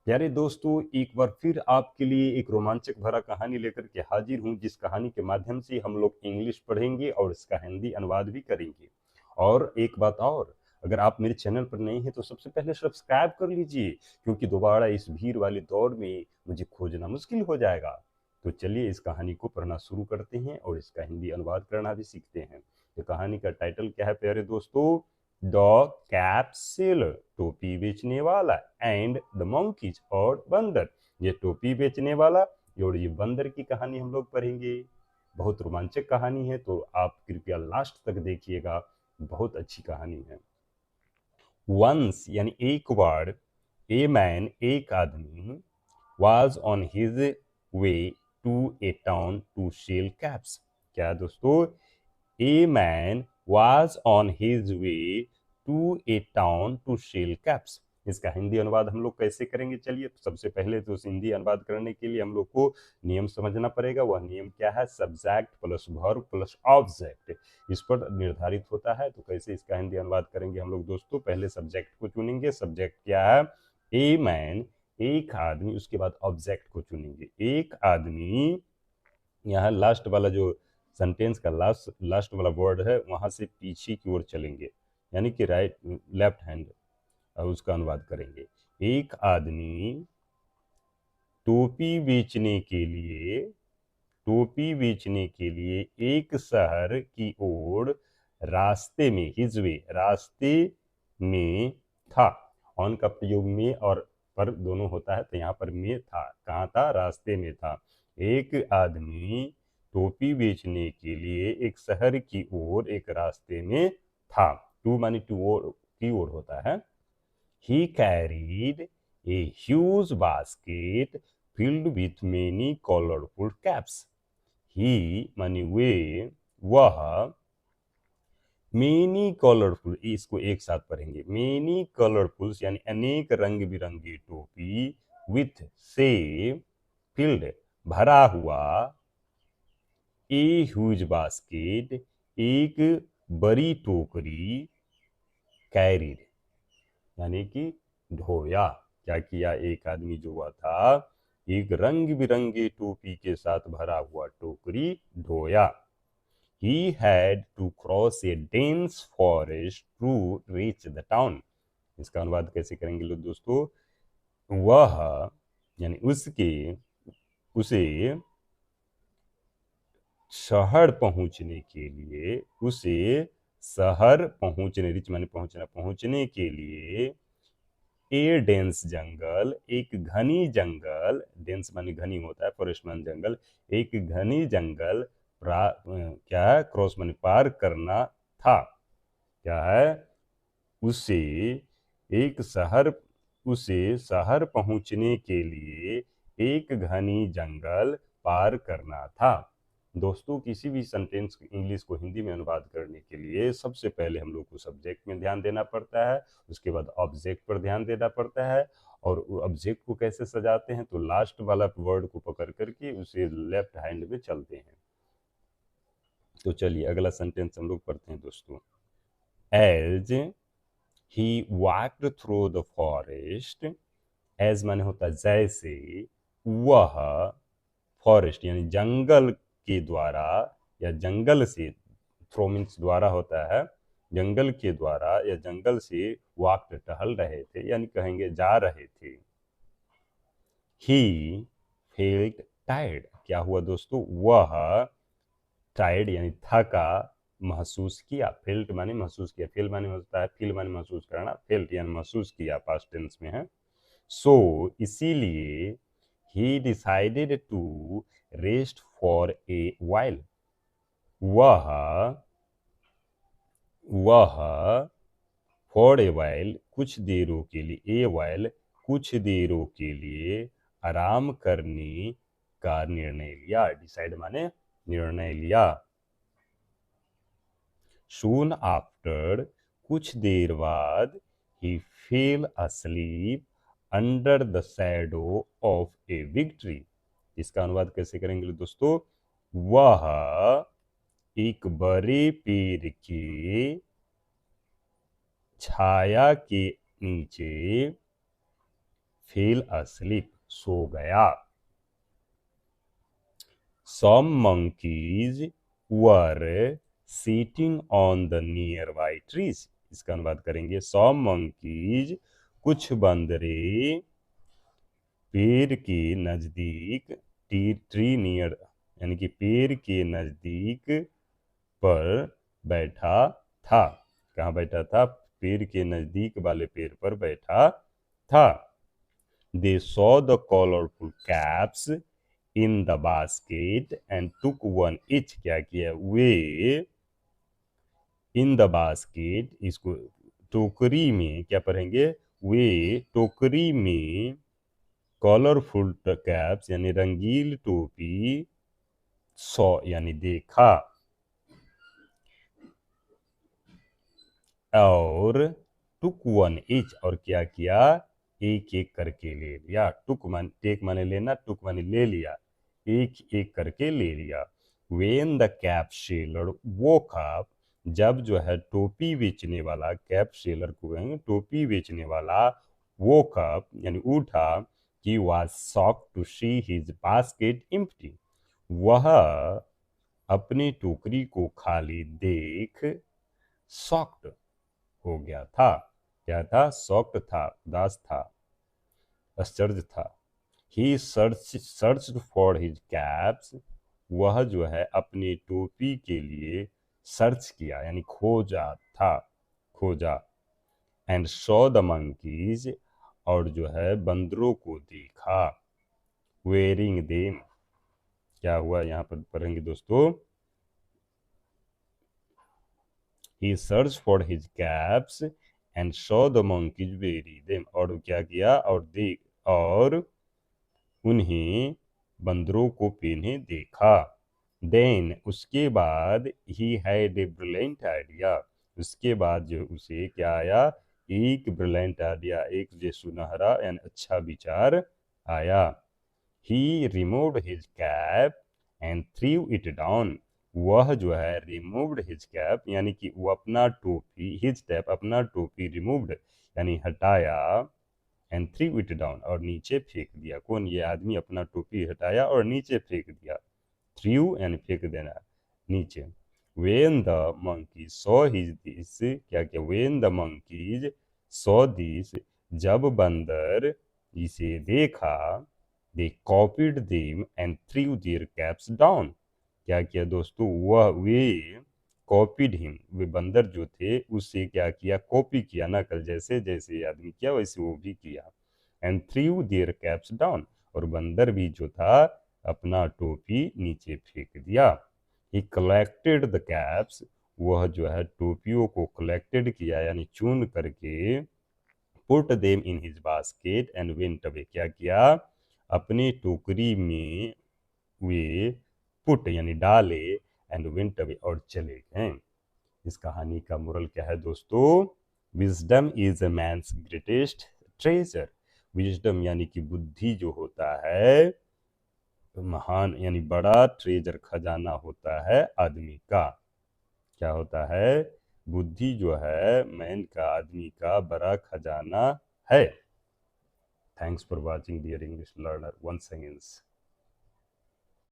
प्यारे दोस्तों, एक बार फिर आपके लिए एक रोमांचक भरा कहानी लेकर के हाजिर हूँ, जिस कहानी के माध्यम से हम लोग इंग्लिश पढ़ेंगे और इसका हिंदी अनुवाद भी करेंगे। और एक बात और, अगर आप मेरे चैनल पर नए हैं तो सबसे पहले सब्सक्राइब कर लीजिए, क्योंकि दोबारा इस भीड़ वाले दौर में मुझे खोजना मुश्किल हो जाएगा। तो चलिए इस कहानी को पढ़ना शुरू करते हैं और इसका हिंदी अनुवाद करना भी सीखते हैं। तो कहानी का टाइटल क्या है प्यारे दोस्तों? द कैप सेलर, टोपी बेचने वाला, एंड द मंकीज, और बंदर। ये टोपी बेचने वाला और ये बंदर की कहानी हम लोग पढ़ेंगे। बहुत रोमांचक कहानी है, तो आप कृपया लास्ट तक देखिएगा। बहुत अच्छी कहानी है। वंस यानी एक बार, ए मैन एक आदमी, was on his way to a town to sell caps। क्या दोस्तों? A man was on his way to a town to sell caps। इसका हिंदी अनुवाद हम लोग कैसे करेंगे? चलिए, तो सबसे पहले तो इस हिंदी अनुवाद करने के लिए हम लोग को नियम समझना पड़ेगा। वह नियम क्या है? Subject plus verb plus object, इस पर निर्धारित होता है। तो कैसे इसका हिंदी अनुवाद करेंगे हम लोग दोस्तों? पहले सब्जेक्ट को चुनेंगे। सब्जेक्ट क्या है? ए मैन, एक आदमी। उसके बाद ऑब्जेक्ट को चुनेंगे। एक आदमी, यहाँ लास्ट वाला जो सेंटेंस का लास्ट वाला वर्ड है, वहां से पीछे की ओर चलेंगे, यानी कि राइट लेफ्ट हैंड, और उसका अनुवाद करेंगे। एक आदमी टोपी बेचने के लिए, टोपी बेचने के लिए एक शहर की ओर रास्ते में, हिज वे, रास्ते में था। ऑन का प्रयोग में और पर दोनों होता है, तो यहाँ पर में था। कहाँ था? रास्ते में था। एक आदमी टोपी बेचने के लिए एक शहर की ओर एक रास्ते में था। टू मानी टू ओर, की ओर होता है। He carried a huge basket filled with many colorful caps। ही मानी वे, वह, मेनी कलरफुल, इसको एक साथ पढ़ेंगे। मेनी कलरफुल्स यानी अनेक रंग बिरंगी टोपी, विथ से, फिल्ड भरा हुआ, ए ह्यूज बास्केट एक बड़ी टोकरी, कैरिड यानी कि ढोया। क्या किया? एक आदमी जो हुआ था, एक रंग बिरंगे टोपी के साथ भरा हुआ टोकरी ढोया। He had to cross a dense forest to reach the town। इसका अनुवाद कैसे करेंगे लोग दोस्तों? वह यानी उसके, उसे शहर पहुंचने के लिए, उसे शहर पहुंचने, रिच माने पहुंचना, पहुंचने के लिए ए डेंस जंगल, एक घनी जंगल, डेंस माने घनी होता है, फॉरेस्ट माने जंगल, एक घनी जंगल क्या है? क्रॉस माने पार करना था। क्या है? उसे एक शहर, उसे शहर पहुंचने के लिए एक घनी जंगल पार करना था। दोस्तों, किसी भी सेंटेंस इंग्लिश को हिंदी में अनुवाद करने के लिए सबसे पहले हम लोग को सब्जेक्ट में ध्यान देना पड़ता है, उसके बाद ऑब्जेक्ट पर ध्यान देना पड़ता है। और ऑब्जेक्ट को कैसे सजाते हैं? तो लास्ट वाला वर्ड को पकड़ करके उसे लेफ्ट हैंड में चलते हैं। तो चलिए अगला सेंटेंस हम लोग पढ़ते हैं दोस्तों। As he walked through the forest, as माने होता है जैसे, वह, फॉरेस्ट यानी जंगल के द्वारा, या जंगल से, थ्रो मीन्स द्वारा होता है, जंगल के द्वारा या जंगल से वॉक्ड टहल रहे थे, यानी कहेंगे जा रहे थे। ही फेल्ट टायर्ड, क्या हुआ दोस्तों? वह टायर्ड यानी थका महसूस किया। फेल्ट माने महसूस किया, फील माने होता है, फील माने महसूस करना, फेल्ट यानी महसूस किया, पास्ट टेंस में है। सो इसीलिए he decided to rest for a while, वह, वह फॉर ए वाइल कुछ देरों के लिए, ए वाइल कुछ देरों के लिए आराम करने का निर्णय लिया। डिसाइड माने निर्णय लिया। Soon after, कुछ देर बाद, he fell asleep under the shadow of a big tree। इसका अनुवाद कैसे करेंगे दोस्तों? वह एक बड़े पेड़ की छाया के नीचे फेल asleep, सो गया। Some monkeys were sitting on the nearby trees. इसका अनुवाद करेंगे, some monkeys, कुछ बंदरे पेड़ के नजदीक, ट्री नियर यानी कि पेड़ के नजदीक पर बैठा था। कहाँ बैठा था? पेड़ के नजदीक वाले पेड़ पर बैठा था। They saw the colorful caps in the basket and took one each। क्या किया? वे in the basket, इसको टोकरी में क्या पढ़ेंगे? वे टोकरी में कलरफुल कैप्स यानी रंगील टोपी, सॉ यानी देखा, और टुक वन ईच, और क्या किया? एक एक करके ले लिया। टुक मान टेक माने लेना, टुक माने ले लिया, एक एक करके ले लिया। When the cap seller woke up, जब जो है टोपी बेचने वाला, कैप सेलर को कहेंगे टोपी बेचने वाला, वोक अप यानी उठा, he was shocked to see his basket empty, वह अपनी टोकरी को खाली देख शॉक्ड हो गया था। क्या था? शॉक्ड था, उदास था, आश्चर्य था। ही सर्च फॉर हिज कैप्स, वह जो है अपनी टोपी के लिए सर्च किया यानी खोजा था, खोजा। एंड सॉ द मंकीज, और जो है बंदरों को देखा, वेयरिंग देम। क्या हुआ यहाँ पर पढ़ेंगे दोस्तों? He searched for his caps and saw the monkeys wearing them। और क्या किया? और उन्हें बंदरों को पहने देखा। Then उसके बाद he had a brilliant idea। उसके बाद जो उसे क्या आया? एक brilliant idea, एक जो सुनहरा यानी अच्छा विचार आया। He removed his cap and threw it down। वह जो है removed his cap यानी कि वो अपना टोपी, his cap अपना टोपी removed यानी हटाया, and threw it down और नीचे फेंक दिया। कौन? ये आदमी अपना टोपी हटाया और नीचे फेंक दिया। threw यानी फेंक देना नीचे। When the monkeys saw this, क्या क्या? When the monkeys saw this, जब बंदर इसे देखा, they copied them and threw their caps down। क्या किया दोस्तों? वे कॉपीड हिम, वे बंदर जो थे उससे क्या किया? कॉपी किया, नकल, जैसे जैसे आदमी किया वैसे वो भी किया। And through their caps down, और बंदर भी जो था अपना टोपी नीचे फेंक दिया। ही कलेक्टेड द कैप्स, वह जो है टोपियों को कलेक्टेड किया यानी चुन करके, put them in his basket and went away. क्या किया? अपनी टोकरी में वे पुट यानी डाले, एंड वेंट अवे और चले गए। इस कहानी का मोरल क्या है दोस्तों? Wisdom is a man's greatest treasure. Wisdom यानी कि बुद्धि जो होता है, महान यानी बड़ा ट्रेजर, खजाना होता है आदमी का। क्या होता है? बुद्धि जो है मैन का, आदमी का बड़ा खजाना है। Thanks for watching dear English learner. Once again